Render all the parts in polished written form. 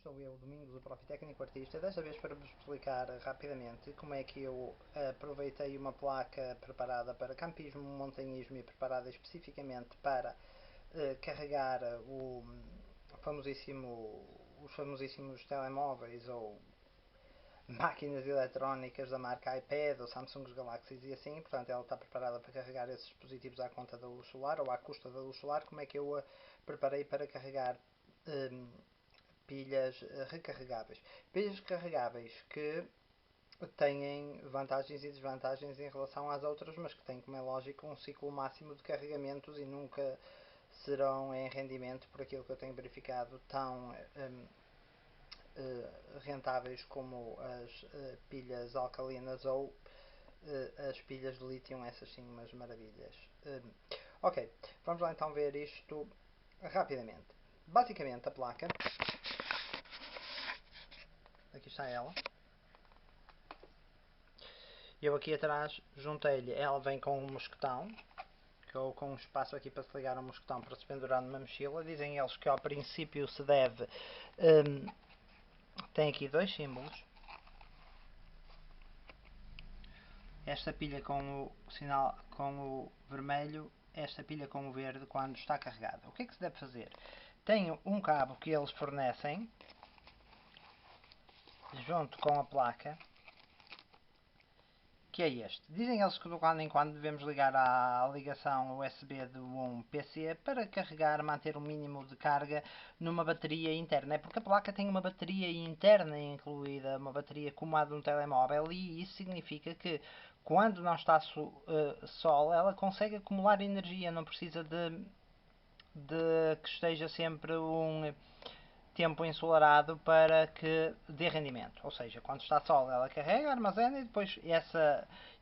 sou eu, Domingos, o Profi Técnico Artista, desta vez para vos explicar rapidamente como é que eu aproveitei uma placa preparada para campismo, montanhismo e preparada especificamente para carregar os famosíssimos telemóveis ou máquinas eletrónicas da marca iPad ou Samsung Galaxies e assim. Portanto, ela está preparada para carregar esses dispositivos à conta da luz solar ou à custa da luz solar. Como é que eu a preparei para carregar um, pilhas recarregáveis? Pilhas recarregáveis que têm vantagens e desvantagens em relação às outras, mas que têm, como é lógico, um ciclo máximo de carregamentos e nunca serão em rendimento, por aquilo que eu tenho verificado, tão rentáveis como as pilhas alcalinas ou as pilhas de lítio, essas sim, umas maravilhas. Ok, vamos lá então ver isto rapidamente. Basicamente a placa, aqui está ela. Eu aqui atrás juntei-lhe, ela vem com um mosquetão, ou com um espaço aqui para se ligar um mosquetão para se pendurar numa mochila. Dizem eles que ao princípio se deve... tem aqui dois símbolos. Esta pilha com o sinal com o vermelho, esta pilha com o verde quando está carregada. O que é que se deve fazer? Tenho um cabo que eles fornecem junto com a placa, que é este. Dizem eles que de quando em quando devemos ligar à ligação USB de um PC para carregar, manter o mínimo de carga numa bateria interna. É porque a placa tem uma bateria interna incluída, uma bateria como a de um telemóvel, e isso significa que quando não está sol, ela consegue acumular energia, não precisa de que esteja sempre um tempo ensolarado para que dê rendimento. Ou seja, quando está sol ela carrega, armazena e depois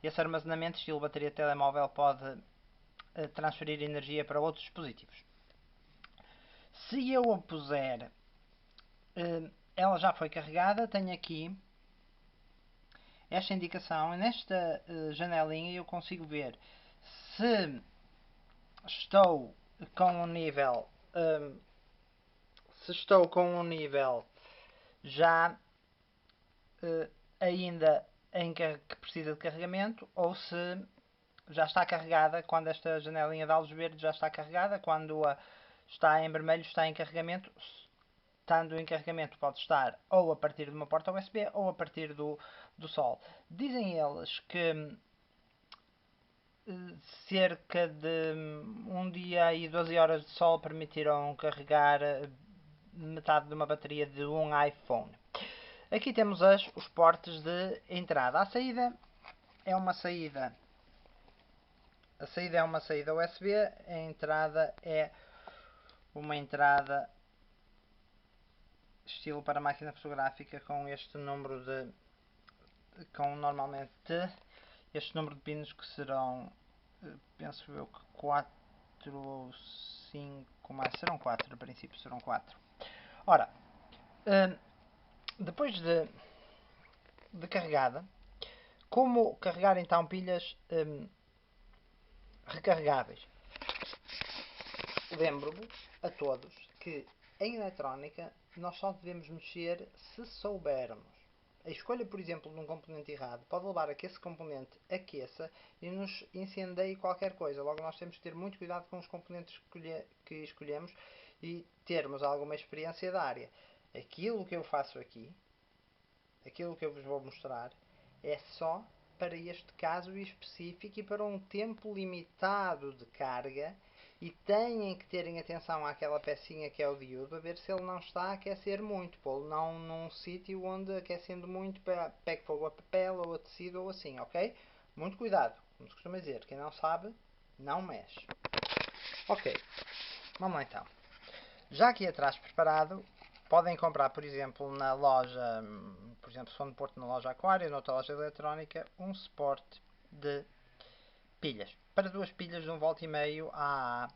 esse armazenamento, estilo bateria de telemóvel, pode transferir energia para outros dispositivos. Se eu a puser, ela já foi carregada, tenho aqui esta indicação, e nesta janelinha eu consigo ver se estou com um nível já ainda em que precisa de carregamento, ou se já está carregada quando esta janelinha de luz verde já está carregada, quando está em vermelho está em carregamento. Estando em carregamento pode estar ou a partir de uma porta USB ou a partir do sol. Dizem eles que cerca de um dia e 12 horas de sol permitirão carregar metade de uma bateria de um iPhone. Aqui temos os portes de entrada. A saída é uma saída USB, a entrada é uma entrada estilo para máquina fotográfica com este número com normalmente este número de pinos, que serão, penso eu, que 4 ou 5 mais, serão 4 a princípio, serão 4. Ora, depois de carregada, como carregar então pilhas recarregáveis? Lembro-vos a todos que em eletrónica nós só devemos mexer se soubermos. A escolha, por exemplo, de um componente errado pode levar a que esse componente aqueça e nos incendeie qualquer coisa. Logo, nós temos que ter muito cuidado com os componentes que escolhemos e termos alguma experiência da área. Aquilo que eu faço aqui, aquilo que eu vos vou mostrar, é só para este caso específico e para um tempo limitado de carga, e têm que terem atenção àquela pecinha que é o diodo, a ver se ele não está a aquecer muito, pô-lo não num sítio onde aquecendo muito pegue fogo a papel ou a tecido ou assim, ok? Muito cuidado, como se costuma dizer, quem não sabe, não mexe. Ok, vamos lá então. Já aqui atrás preparado, podem comprar, por exemplo, na loja, por exemplo, se for no Porto, na loja Aquário, noutra loja eletrónica, um suporte de pilhas. Para duas pilhas de 1,5 V AA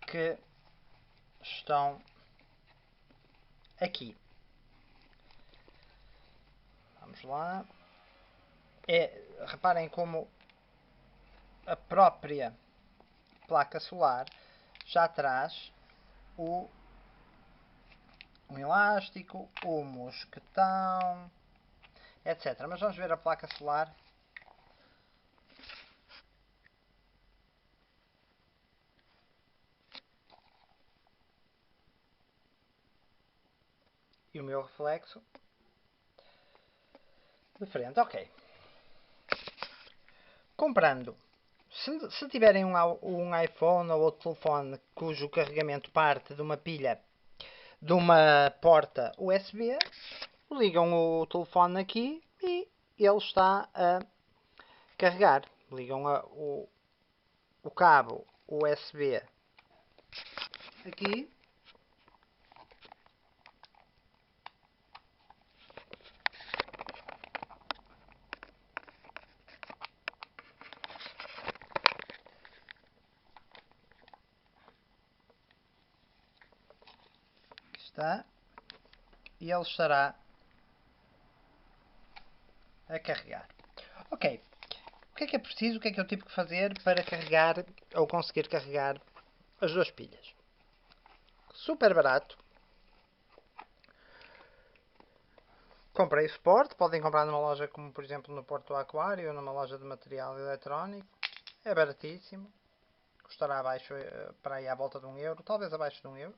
que estão aqui. Vamos lá. Reparem como a própria placa solar já traz o um elástico, o mosquetão, etc. Mas vamos ver a placa solar. E o meu reflexo de frente. Ok. Comprando. Se tiverem um iPhone ou outro telefone cujo carregamento parte de uma pilha de uma porta USB, ligam o telefone aqui e ele está a carregar. Ligam o cabo USB aqui. Está. E ele estará a carregar. Ok. O que é preciso? O que é que eu tive que fazer para carregar ou conseguir carregar as duas pilhas? Super barato. Comprei suporte. Podem comprar numa loja como, por exemplo, no Porto Aquário ou numa loja de material eletrónico. É baratíssimo. Custará abaixo, para aí à volta de 1€, talvez abaixo de 1€.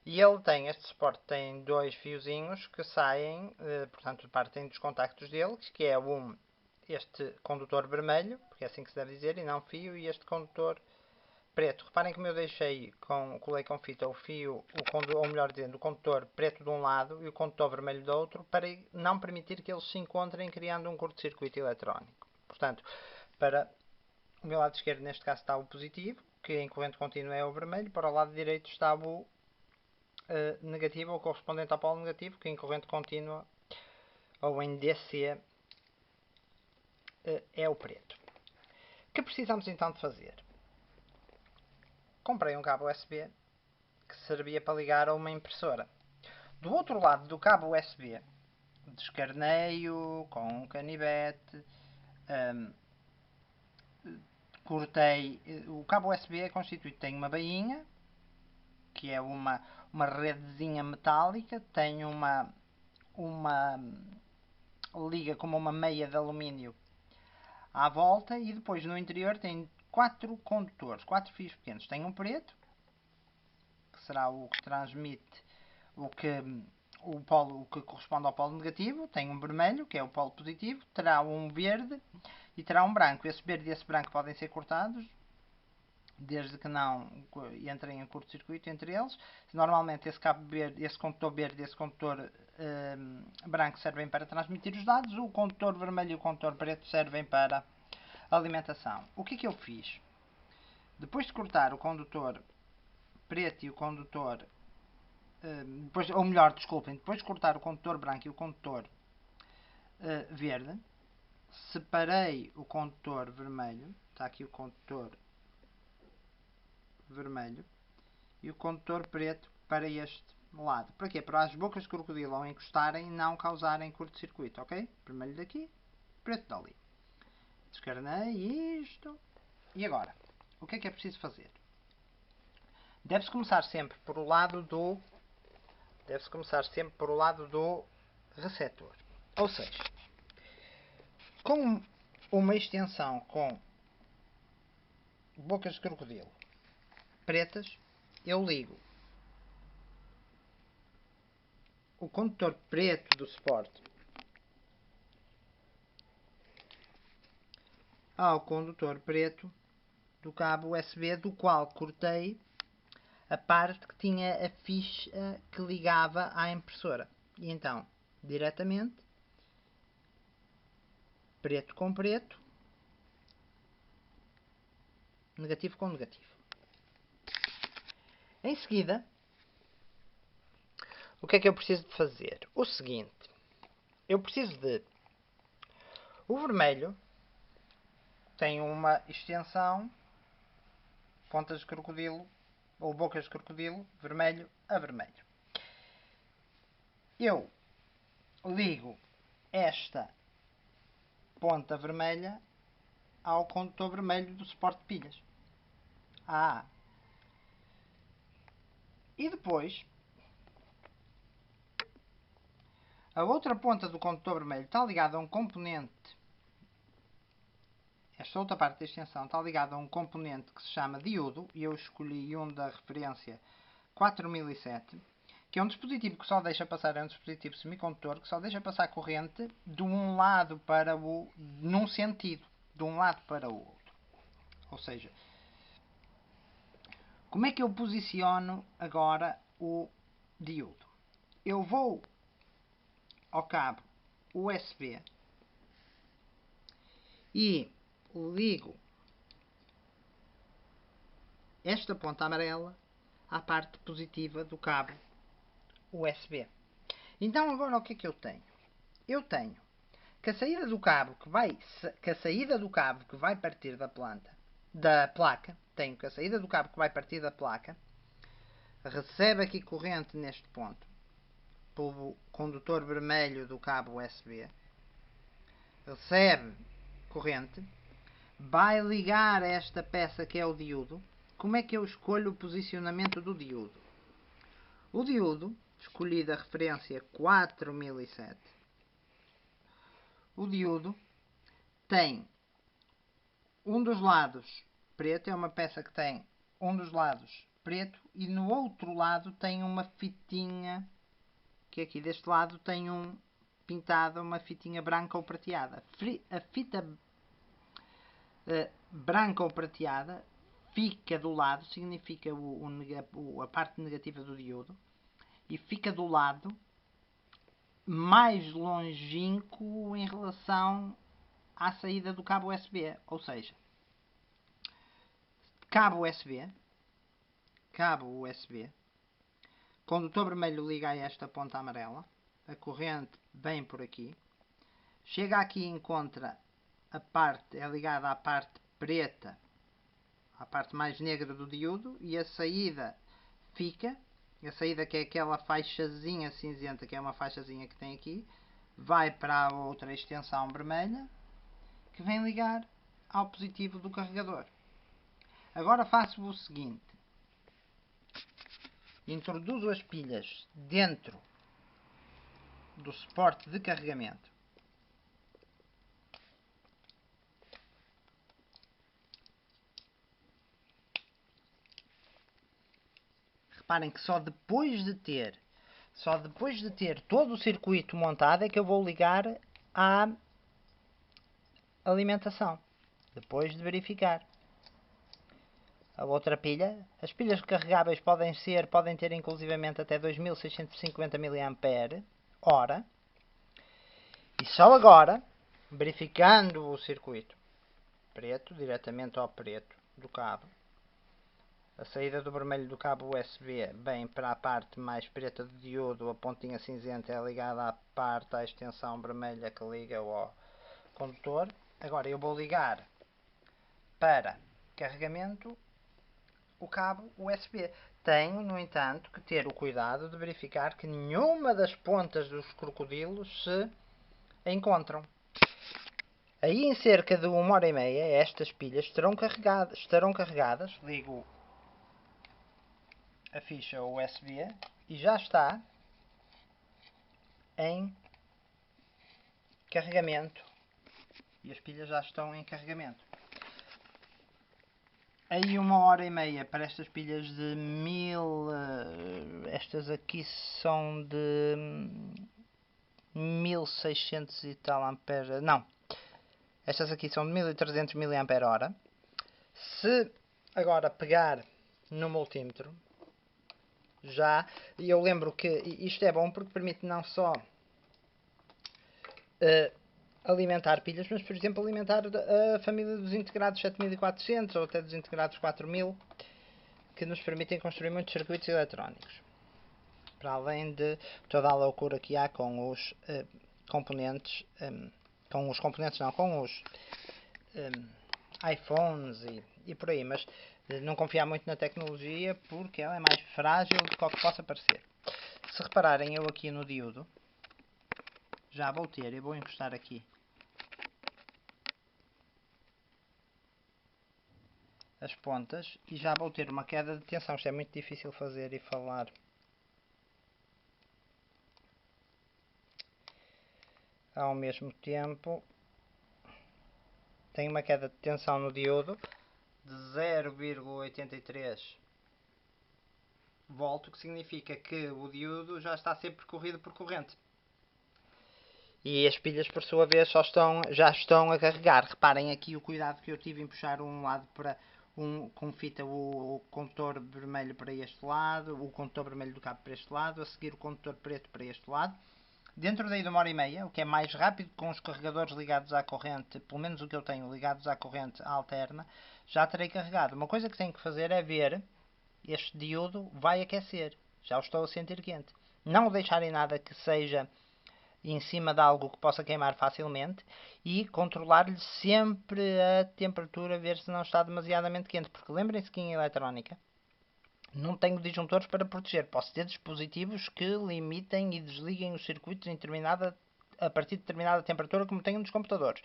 E ele tem, este suporte tem dois fiozinhos que saem, portanto partem dos contactos dele, que é este condutor vermelho, porque é assim que se deve dizer, e não fio, e este condutor preto. Reparem como eu deixei, colei com fita o fio, ou melhor dizendo, o condutor preto de um lado e o condutor vermelho do outro, para não permitir que eles se encontrem criando um curto-circuito eletrónico. Portanto, para o meu lado esquerdo neste caso está o positivo, que em corrente contínua é o vermelho, para o lado direito está o negativo ou correspondente ao polo negativo, que em corrente contínua ou em DC é o preto. O que precisamos então de fazer? Comprei um cabo USB que servia para ligar a uma impressora. Do outro lado do cabo USB, descarneio com um canivete, cortei. O cabo USB é constituído, tem uma bainha, que é uma redezinha metálica, tem uma liga como uma meia de alumínio à volta e depois no interior tem 4 condutores, 4 fios pequenos. Tem um preto, que será o que transmite o que corresponde ao polo negativo. Tem um vermelho, que é o polo positivo. Terá um verde e terá um branco. Esse verde e esse branco podem ser cortados, desde que não entrem em curto-circuito entre eles. Normalmente esse cabo verde, esse condutor verde e esse condutor branco servem para transmitir os dados. O condutor vermelho e o condutor preto servem para alimentação. O que é que eu fiz? Depois de cortar o condutor preto e o condutor ou melhor, desculpem, depois de cortar o condutor branco e o condutor verde, separei o condutor vermelho, está aqui o condutor vermelho, e o condutor preto para este lado. Para quê? Para as bocas de crocodilo ao encostarem não causarem curto-circuito, ok? Vermelho daqui, preto dali. Descarnei isto. E agora? O que é preciso fazer? Deve-se começar sempre por o lado do receptor. Ou seja, com uma extensão com bocas de crocodilo pretas, eu ligo o condutor preto do suporte ao condutor preto do cabo USB, do qual cortei a parte que tinha a ficha que ligava à impressora. E então, diretamente, preto com preto, negativo com negativo. Em seguida, o que é que eu preciso de fazer? O seguinte, eu preciso de... O vermelho tem uma extensão, pontas de crocodilo, ou bocas de crocodilo, vermelho a vermelho. Eu ligo esta ponta vermelha ao condutor vermelho do suporte de pilhas. E depois A outra ponta do condutor vermelho está ligada a um componente. Esta outra parte da extensão está ligada a um componente que se chama diodo, e eu escolhi um da referência 4007, que é um dispositivo que só deixa passar, é um dispositivo semicondutor que só deixa passar corrente de um lado para o, num sentido, de um lado para o outro. Ou seja, como é que eu posiciono agora o diodo? Eu vou ao cabo USB e ligo esta ponta amarela à parte positiva do cabo USB. Então agora o que é que eu tenho? Eu tenho que a saída do cabo que vai partir da placa, tenho que a saída do cabo que vai partir da placa recebe aqui corrente neste ponto pelo condutor vermelho do cabo USB, recebe corrente, vai ligar a esta peça que é o diodo. Como é que eu escolho o posicionamento do diodo? O diodo, escolhi da referência 4007, o diodo tem um dos lados preto, é uma peça que tem um dos lados preto e no outro lado tem uma fitinha, que aqui deste lado tem pintada uma fitinha branca ou prateada. A fita branca ou prateada fica do lado, significa a parte negativa do diodo, e fica do lado mais longínquo em relação à saída do cabo USB. Ou seja, cabo USB, condutor vermelho liga a esta ponta amarela, a corrente vem por aqui, chega aqui e encontra a parte, é ligada à parte preta, à parte mais negra do diodo, e a saída fica, a saída que é aquela faixazinha cinzenta, que é uma faixazinha que tem aqui, vai para a outra extensão vermelha, que vem ligar ao positivo do carregador. Agora faço o seguinte: introduzo as pilhas dentro do suporte de carregamento. Reparem que só depois de ter todo o circuito montado é que eu vou ligar à alimentação. Depois de verificar. A outra pilha, as pilhas recarregáveis podem ter inclusivamente até 2650 mAh. E só agora, verificando o circuito preto, diretamente ao preto do cabo, a saída do vermelho do cabo USB vem para a parte mais preta do diodo, a pontinha cinzenta é ligada à extensão vermelha que liga ao condutor. Agora eu vou ligar para carregamento o cabo USB. Tenho, no entanto, que ter o cuidado de verificar que nenhuma das pontas dos crocodilos se encontram. Aí em cerca de 1h30 estas pilhas estarão carregadas. Ligo a ficha USB e já está em carregamento. E as pilhas já estão em carregamento. Aí 1h30 para estas pilhas de 1000. Estas aqui são de 1600 e tal ampere. Não. Estas aqui são de 1300 mAh. Se agora pegar no multímetro, já, e eu lembro que isto é bom porque permite não só alimentar pilhas, mas por exemplo alimentar a família dos integrados 7400 ou até dos integrados 4000, que nos permitem construir muitos circuitos eletrónicos, para além de toda a loucura que há com os componentes, com os iPhones e por aí, mas não confiar muito na tecnologia porque ela é mais frágil do que o que possa parecer. Se repararem, eu aqui no diodo já vou ter, eu vou encostar aqui as pontas e já vou ter uma queda de tensão. Isto é muito difícil fazer e falar ao mesmo tempo tem uma queda de tensão no diodo de 0,83 volt, o que significa que o diodo já está a ser percorrido por corrente. E as pilhas, por sua vez, já estão a carregar. Reparem aqui o cuidado que eu tive em puxar um lado para com fita o condutor vermelho para este lado, o condutor vermelho do cabo para este lado, a seguir o condutor preto para este lado. Dentro daí de 1h30, o que é mais rápido, com os carregadores ligados à corrente, pelo menos o que eu tenho ligados à corrente alterna, já terei carregado. Uma coisa que tenho que fazer é ver, este diodo vai aquecer. Já o estou a sentir quente. Não o deixar em nada que seja em cima de algo que possa queimar facilmente e controlar-lhe sempre a temperatura, ver se não está demasiadamente quente. Porque lembrem-se que em eletrónica não tenho disjuntores para proteger. Posso ter dispositivos que limitem e desliguem os circuitos a partir de determinada temperatura, como tenho nos computadores.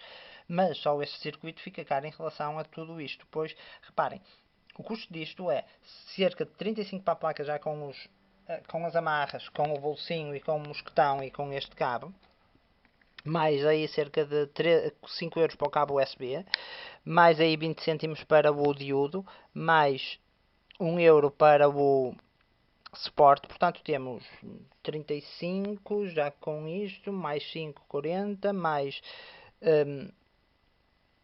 Mas só este circuito fica caro em relação a tudo isto. Pois, reparem, o custo disto é cerca de 35 para a placa já com as amarras, com o bolsinho e com o mosquetão e com este cabo. Mais aí cerca de 5 euros para o cabo USB. Mais aí 20 cêntimos para o diodo. Mais 1 euro para o suporte. Portanto temos 35 já com isto. Mais 5, 40. Mais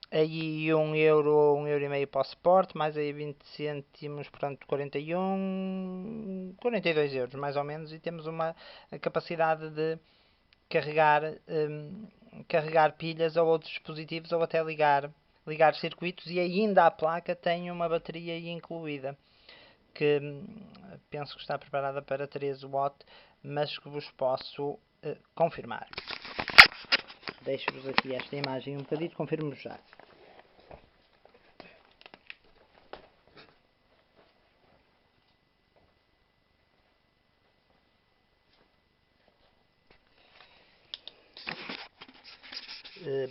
aí 1 euro, 1 euro e meio para o suporte, mais aí 20 cêntimos, portanto 41, 42 euros mais ou menos, e temos a capacidade de carregar pilhas ou outros dispositivos ou até ligar circuitos, e ainda a placa tem uma bateria incluída que penso que está preparada para 13 watts, mas que vos posso confirmar. Deixo-vos aqui esta imagem um bocadinho, confirmo já.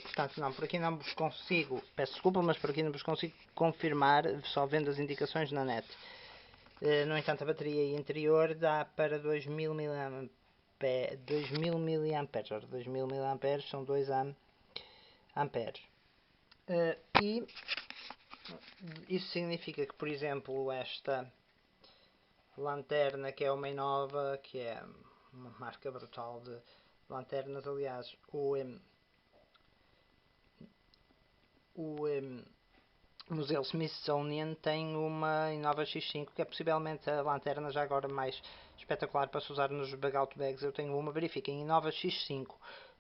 Portanto, não, por aqui não vos consigo, peço desculpa, mas por aqui não vos consigo confirmar, só vendo as indicações na net. No entanto, a bateria interior dá para 2000 mAh. 2000 mAh. 2000 mAh são 2 amperes. E isso significa que, por exemplo, esta lanterna, que é uma nova, que é uma marca brutal de lanternas, aliás, o Museu Smithsonian tem uma Innova X5, que é possivelmente a lanterna já agora mais espetacular para se usar nos bug-out bags. Eu tenho uma, verifiquem, Innova X5,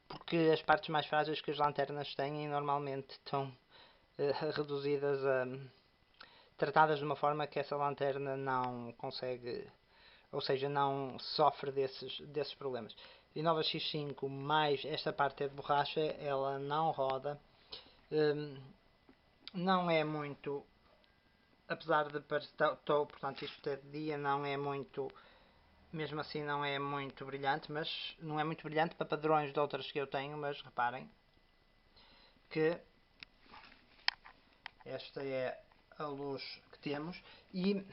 porque as partes mais frágeis que as lanternas têm normalmente estão reduzidas tratadas de uma forma que essa lanterna não consegue, ou seja, não sofre desses problemas. Innova X5 mais esta parte é de borracha, ela não roda. Não é muito, apesar de portanto isto é de dia, não é muito, mesmo assim não é muito brilhante, mas não é muito brilhante para padrões de outras que eu tenho, mas reparem que esta é a luz que temos e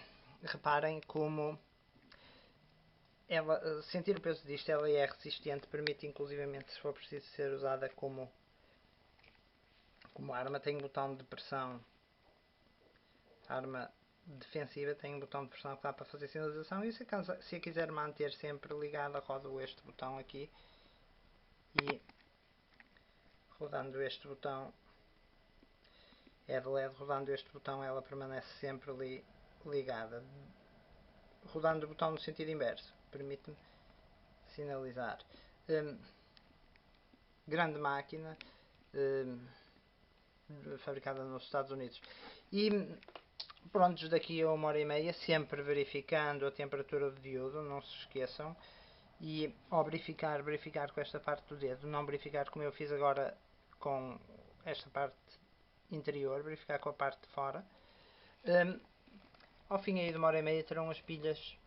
reparem como ela, sentir o peso disto, ela é resistente, permite inclusivamente, se for preciso ser usada como arma, tem um botão de pressão, arma defensiva, tem um botão de pressão que dá para fazer sinalização, e se a quiser manter sempre ligada, rodo este botão aqui e rodando este botão, é de LED, rodando este botão ela permanece sempre ligada. Rodando o botão no sentido inverso permite-me sinalizar. Grande máquina, fabricada nos Estados Unidos. E pronto, daqui a 1h30, sempre verificando a temperatura do diodo, não se esqueçam. E ao verificar com esta parte do dedo, não verificar como eu fiz agora com esta parte interior, verificar com a parte de fora. Ao fim aí de 1h30 terão as pilhas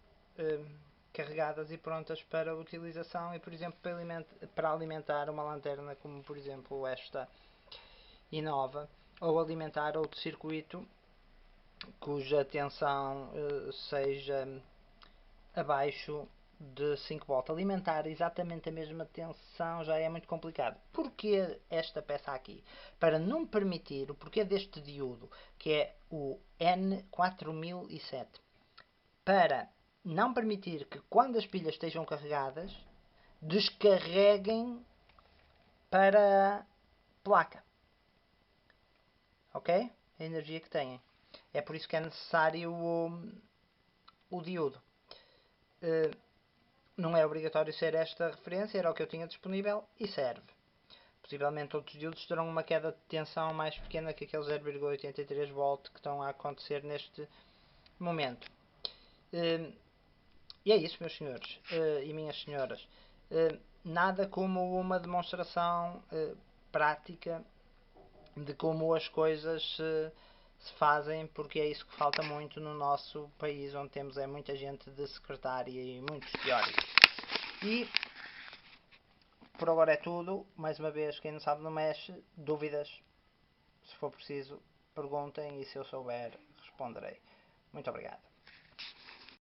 carregadas e prontas para utilização e, por exemplo, para alimentar uma lanterna como, por exemplo, esta Innova, ou alimentar outro circuito cuja tensão seja abaixo de 5 V, alimentar exatamente a mesma tensão já é muito complicado. Porquê esta peça aqui? Para não permitir, o porquê deste diodo, que é o N4007, para não permitir que quando as pilhas estejam carregadas, descarreguem para a placa. Ok? A energia que têm. É por isso que é necessário o diodo. Não é obrigatório ser esta referência, era o que eu tinha disponível e serve. Possivelmente outros diodos terão uma queda de tensão mais pequena que aquele 0,83 V que estão a acontecer neste momento. E é isso, meus senhores e minhas senhoras. Nada como uma demonstração prática de como as coisas se fazem, porque é isso que falta muito no nosso país, onde temos muita gente de secretária e muitos teóricos. E por agora é tudo. Mais uma vez, quem não sabe não mexe. Dúvidas, se for preciso, perguntem e se eu souber, responderei. Muito obrigado.